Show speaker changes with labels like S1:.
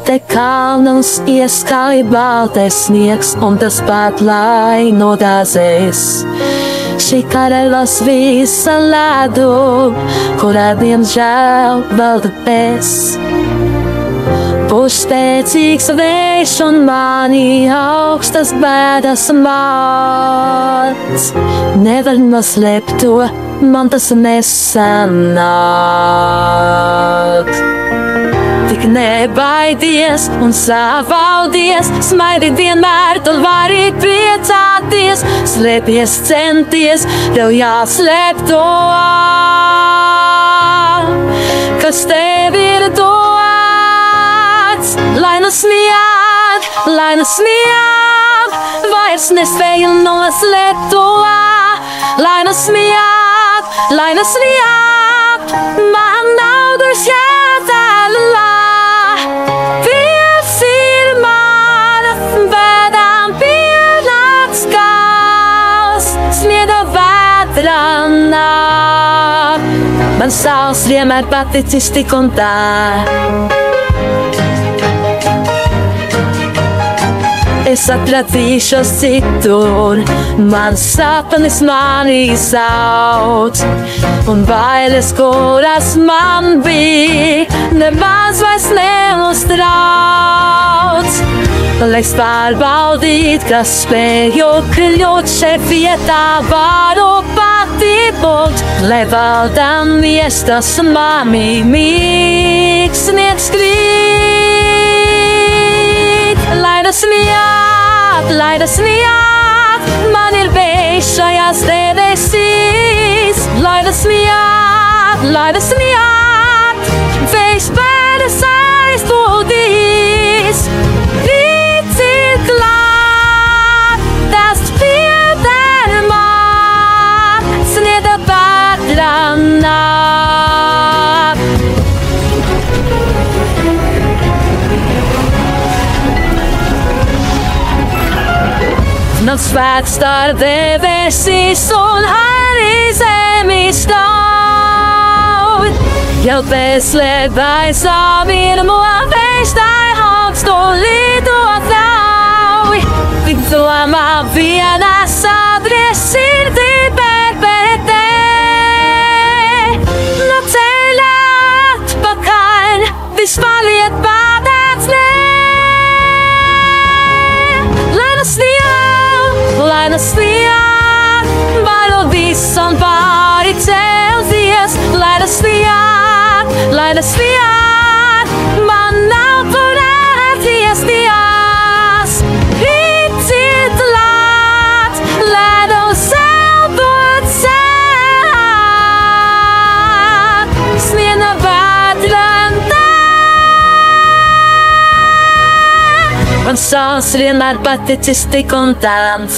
S1: Te kalnus ieskāja baltais sniegs, un tas pat lai nogāzēs. Šī karalas visa ledu, kurā diemžēl valda pēc. Puš spēcīgs vējš un mani augstas bēdas māc. Nevar noslēpt to, man tas nesanāk. Tik nebaidies un savaldies, smaidi vienmēr, tu vari priecāties, slēpies centies, tev jāslēp to, kas tev ir dots. Lai nu smijāt, vairs nespēju noslēpt to, lai nu smijāt, man nav durs jātēlā. Man saules vienmēr paticis tik un tā. Es atradīšos citur, mans sapnis mani sauc, un bailes, kuras man bija, nemaz vairs neuztrauc. Laiks pārbaudīt, kas spēju kļūt šeit vietā, varu pati būt, lai valdam miestas mami mīksnieks krīt. Lai nu smijāt, man ir vējš šajās debesīs. Lai nu smijāt, vējš bēdas aizplūdīs. Nav spēks starp debesīs un arī zemi stāv. Jau pēslēdāj savirmo, vējš tai augstu lidot ļauj. Tik domā vienā sadries sirdī pērpētē. No ceļa atpakaļ viss paliek pādēts nē. Lai nu smijāt, bailu viss un pāri celties. Lai nu smijāt, man nav kur atgriezties. Rīt ir klāt, lai nu zeltot sāk, sniena vētrantā. Man saules vienmēr paticis tik un tāds.